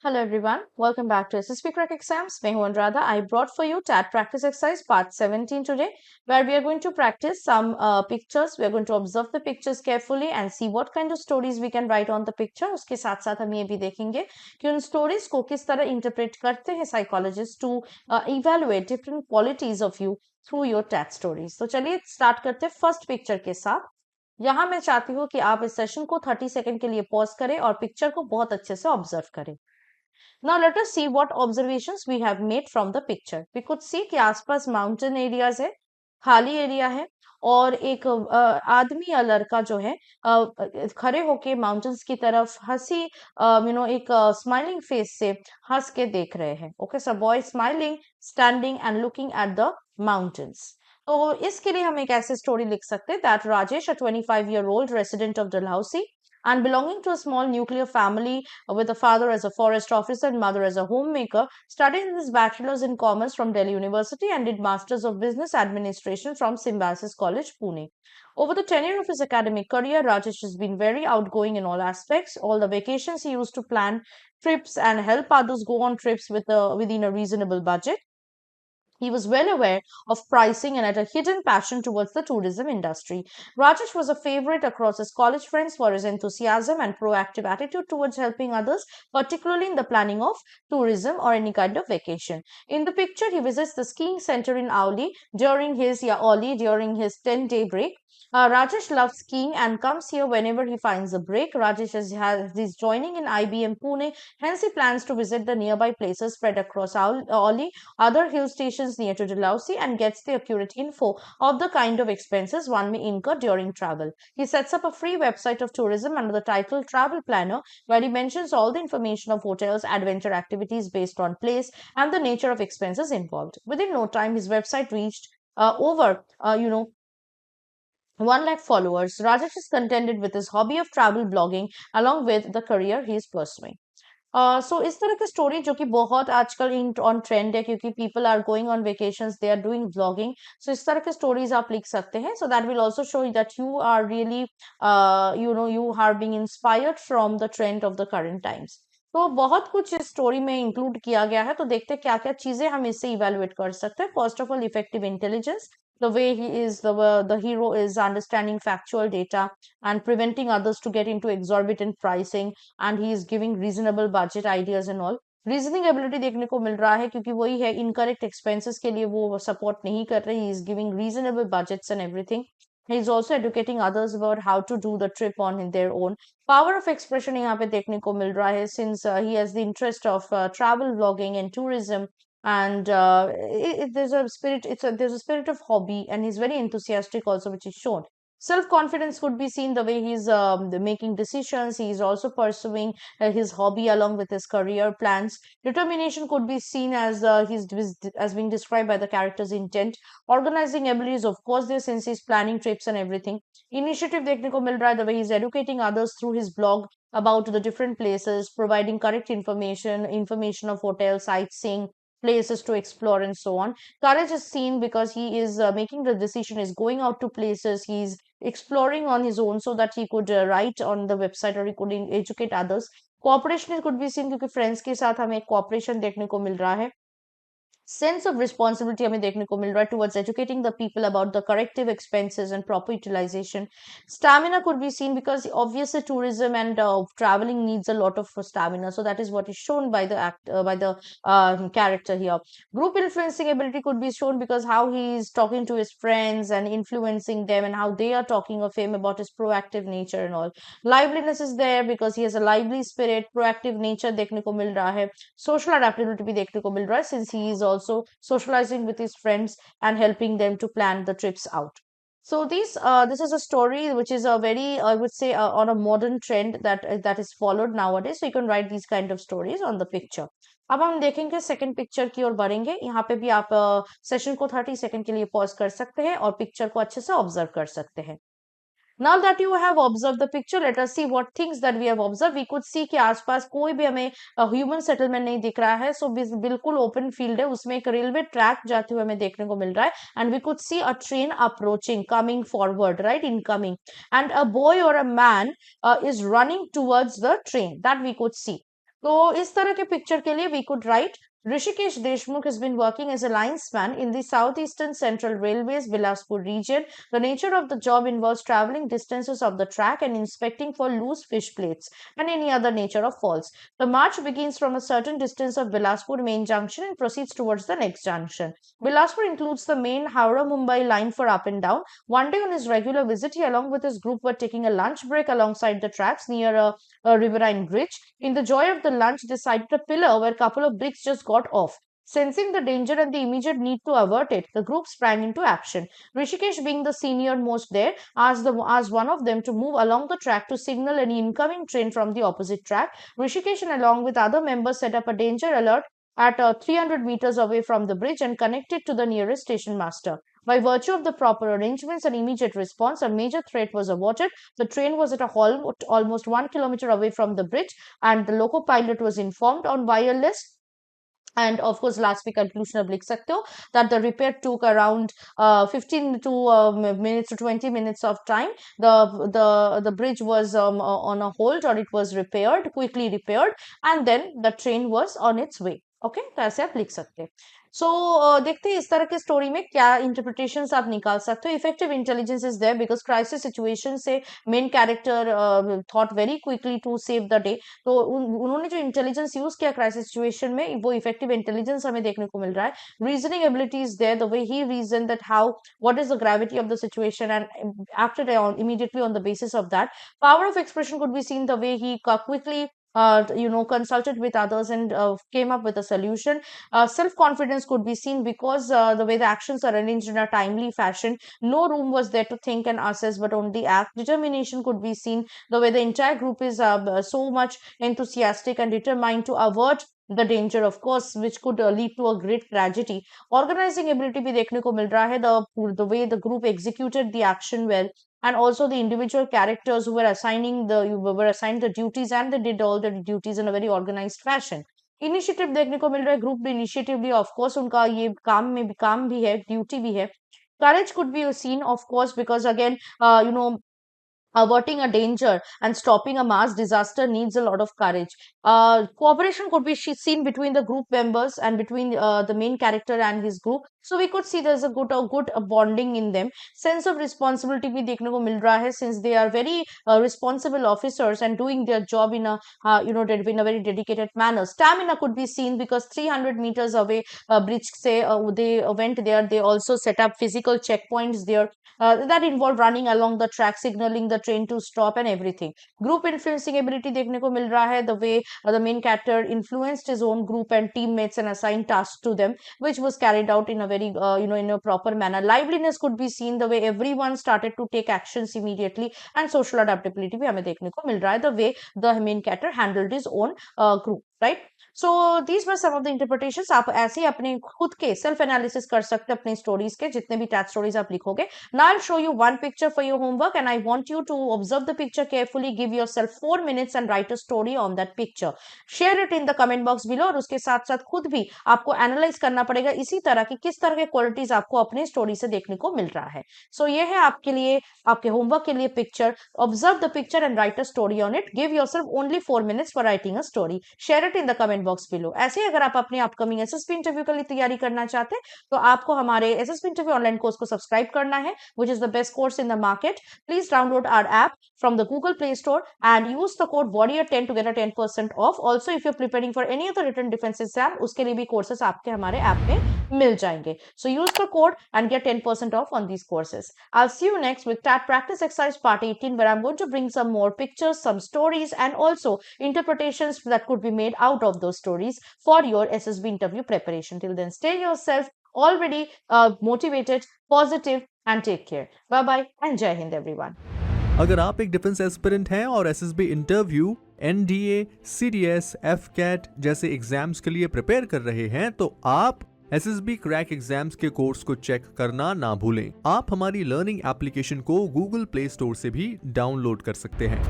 Hello everyone, welcome back to SSP Crack Exams. मैं हूं Anuradha. I brought for you TAT practice exercise part 17 today, where we are going to practice some pictures. We are going to observe the pictures carefully and see what kind of stories we can write on the picture. उसके साथ साथ हम ये भी देखेंगे कि उन stories को किस तरह interpret करते हैं psychologists to evaluate different qualities of you through your TAT stories. तो चलिए start करते हैं first picture के साथ. यहाँ मैं चाहती हूँ कि आप इस सेशन को 30 सेकंड के लिए पॉज करें और पिक्चर को बहुत अच्छे से ऑब्जर्व करें. Now let us see what observations we have made from the picture. We could see कि आसपास mountain areas है, खाली एरिया है और एक आदमी या लड़का जो है खड़े होके माउंटेन्स की तरफ हंसी एक स्माइलिंग फेस से हंस के देख रहे हैं. Okay, so boy smiling standing and looking at the mountains. तो इसके लिए हम एक ऐसे स्टोरी लिख सकते हैं that Rajesh a 25-year-old resident of Dalhousie and belonging to a small nuclear family with a father as a forest officer and mother as a homemaker, studied his bachelor's in commerce from Delhi University and did masters of business administration from Symbiosis College, Pune. Over the tenure of his academic career, Rajesh has been very outgoing in all aspects. All the vacations he used to plan trips and help others go on trips within a reasonable budget. He was well aware of pricing and had a hidden passion towards the tourism industry. Rajesh was a favorite across his college friends for his enthusiasm and proactive attitude towards helping others, particularly in the planning of tourism or any kind of vacation. In the picture, he visits the skiing center in Oli during his 10-day break. Rajesh loves skiing and comes here whenever he finds a break. Rajesh is joining in IBM Pune, hence he plans to visit the nearby places spread across Oli, other hill stations near to Dalhousie, and gets the accurate info of the kind of expenses one may incur during travel. He sets up a free website of tourism under the title Travel Planner, where he mentions all the information of hotels, adventure activities based on place, and the nature of expenses involved. Within no time, his website reached over 1 lakh followers. Rajesh is contented with his hobby of travel blogging along with the career he is pursuing. सो इस तरह की story जो कि बहुत आजकल in on trend है क्योंकि people are going on vacations, they are doing vlogging. So इस तरह के स्टोरीज आप लिख सकते हैं. So that will also show that you are really you are being inspired from the trend of the current times. तो बहुत कुछ इस स्टोरी में इंक्लूड किया गया है. तो देखते हैं क्या क्या चीजें हम इससे इवेलुएट कर सकते हैं. First of all, effective intelligence. The way the hero is understanding factual data and preventing others to get into exorbitant pricing, and he is giving reasonable budget ideas and all. Reasoning ability देखने को मिल रहा है क्योंकि वही है, incorrect expenses के लिए वो सपोर्ट नहीं कर रहे. He is giving reasonable budgets and everything. He is also educating others about how to do the trip on their own. Power of expression यहाँ पे देखने को मिल रहा है since he has the interest of travel vlogging and tourism, and there's a spirit of hobby, and he's very enthusiastic also, which is shown. Self confidence could be seen the way he's making decisions. He's also pursuing his hobby along with his career plans. Determination could be seen as as being described by the character's intent. Organizing abilities, of course, there, since he's planning trips and everything. Initiative देखने को मिल रहा है the way he's educating others through his blog about the different places, providing correct information of hotels, sightseeing places to explore and so on. Courage is seen because he is making the decision, is going out to places, he's exploring on his own so that he could write on the website or he could educate others. Cooperation could be seen क्योंकि friends के साथ हमें cooperation देखने को मिल रहा है. Sense of responsibility हमें देखने को मिल रहा है towards educating the people about the corrective expenses and proper utilisation. Stamina could be seen because obviously tourism and traveling needs a lot of stamina, so that is what is shown by the character here. Group influencing ability could be shown because how he is talking to his friends and influencing them and how they are talking of him about his proactive nature and all. Liveliness is there because he has a lively spirit. Proactive nature देखने को मिल रहा है. Social adaptability भी देखने को मिल रहा है since he is also socializing with his friends and helping them to plan the trips out. So this is a story which is a very, I would say, on a modern trend that is followed nowadays. So you can write these kind of stories on the picture. अब हम देखेंगे second picture की ओर बढ़ेंगे. यहाँ पे भी आप session को 30 सेकंड के लिए पॉज कर सकते हैं और पिक्चर को अच्छे से ऑब्जर्व कर सकते हैं. Now that you have observed the picture, let us see what things that we have observed. We could see कि आसपास कोई भी हमें ह्यूमन सेटलमेंट नहीं दिख रहा है. सो बिल्कुल ओपन फील्ड है. उसमें एक रेलवे ट्रैक जाते हुए हमें देखने को मिल रहा है. And we could see a train approaching, coming forward, right, incoming. And a boy और a man is running towards the train, that we could see. तो इस तरह के पिक्चर के लिए we could write Rishikesh Deshmukh has been working as a linesman in the Southeastern Central Railway's Bilaspur region. The nature of the job involves traveling distances of the track and inspecting for loose fish plates and any other nature of faults. The march begins from a certain distance of Bilaspur main junction and proceeds towards the next junction. Bilaspur includes the main Howrah-Mumbai line for up and down. One day on his regular visit, he along with his group were taking a lunch break alongside the tracks near a riverine bridge. In the joy of the lunch, they sighted a pillar where a couple of bricks just got off. Sensing the danger and the immediate need to avert it, the group sprang into action. Rishikesh, being the senior most there, asked one of them to move along the track to signal any incoming train from the opposite track. Rishikesh, and along with other members, set up a danger alert at 300 meters away from the bridge and connected to the nearest station master. By virtue of the proper arrangements and immediate response, a major threat was averted. The train was at a halt almost 1 kilometer away from the bridge, and the loco pilot was informed on wireless. And of course, last week conclusion अब लिख सकते हो that the repair took around 15 to minutes to 20 minutes of time. The bridge was on a hold, or it was repaired, quickly repaired, and then the train was on its way. Okay तो ऐसे आप लिख सकते हैं. सो देखते हैं इस तरह के स्टोरी में क्या इंटरप्रिटेशन आप निकाल सकते हो. Effective intelligence is there because crisis situation से main character thought very quickly to save the day. तो उन्होंने जो इंटेलिजेंस यूज किया क्राइसिस सिचुएशन में, वो इफेक्टिव इंटेलिजेंस हमें देखने को मिल रहा है. Reasoning ability is there, the way he reason that how what is the gravity of the situation, and after immediately on the basis of that, power of expression could be seen the way he quickly consulted with others and came up with a solution. Self-confidence could be seen because the way the actions are arranged in a timely fashion. No room was there to think and assess, but only act. Determination could be seen the way the entire group is so much enthusiastic and determined to avert the danger, of course, which could lead to a great tragedy. Organizing ability भी देखने को मिल रहा है. The way the group executed the action well, and also the individual characters who were assigned the duties, and they did all the duties in a very organized fashion. Initiative देखने को मिल रहा है. ग्रुप इनिशिएटिवली ऑफ कोर्स उनका ये काम भी है, ड्यूटी भी है. Courage could be seen, of course, because again, averting a danger and stopping a mass disaster needs a lot of courage. Cooperation could be seen between the group members and between the main character and his group. So we could see there's a good bonding in them. Sense of responsibility भी देखने को मिल रहा है, since they are very responsible officers and doing their job in a in a very dedicated manner. Stamina could be seen because 300 meters away bridge से they went there. They also set up physical checkpoints there that involved running along the track, signaling the train to stop and everything. Group influencing ability देखने को मिल रहा है, the way the main character influenced his own group and teammates and assigned tasks to them, which was carried out in a very in a proper manner. Liveliness could be seen the way everyone started to take actions immediately, and social adaptability भी हमें देखने को मिल रहा है, the way the main character handled his own group, right? So these were some of the interpretations. आप ऐसे ही अपने खुद के सेल्फ एनालिसिस कर सकते हैं अपने स्टोरीज के, जितने भी टैग स्टोरीज आप लिखोगे. Now I'll show you one picture for your homework, and I want you to observe the picture carefully, give yourself 4 minutes and write a story on that picture. Share it in the comment box below, और उसके साथ साथ खुद भी आपको analyse करना पड़ेगा इसी तरह की किस तरह के क्वालिटीज आपको अपने स्टोरी से देखने को मिल रहा है. सो ये है आपके लिए, आपके होमवर्क के लिए picture. Observe the picture and right a story on it. Give yourself only 4 minutes for writing a story. Share it in the comment box below. ऐसे ही अगर आप अपने अपकमिंग एसएसबी इंटरव्यू के लिए तैयारी करना चाहते हैं, तो आपको हमारे एसएसबी इंटरव्यू ऑनलाइन कोर्स को सब्सक्राइब करना है, which is the best course in the market. Please download our app from the Google Play Store and use the code warrior10 to get a 10% off. Also, if you're preparing for any other written defense exam, उसके लिए भी courses आपके हमारे app में मिल जाएंगे. So use the code and get 10% off on these courses. I'll see you next with TAT practice exercise part 18, where I'm going to bring some more pictures, some stories, and also interpretations that could be made out of those stories for your SSB interview preparation. Till then, stay yourself already motivated, positive, and take care. Bye bye and Jai Hind everyone. अगर आप एक defence aspirant हैं और SSB interview, NDA, CDS, AFCAT जैसे exams के लिए prepare कर रहे हैं, तो आप एसएसबी क्रैक एग्जाम्स के कोर्स को चेक करना ना भूलें. आप हमारी लर्निंग एप्लीकेशन को गूगल प्ले स्टोर से भी डाउनलोड कर सकते हैं.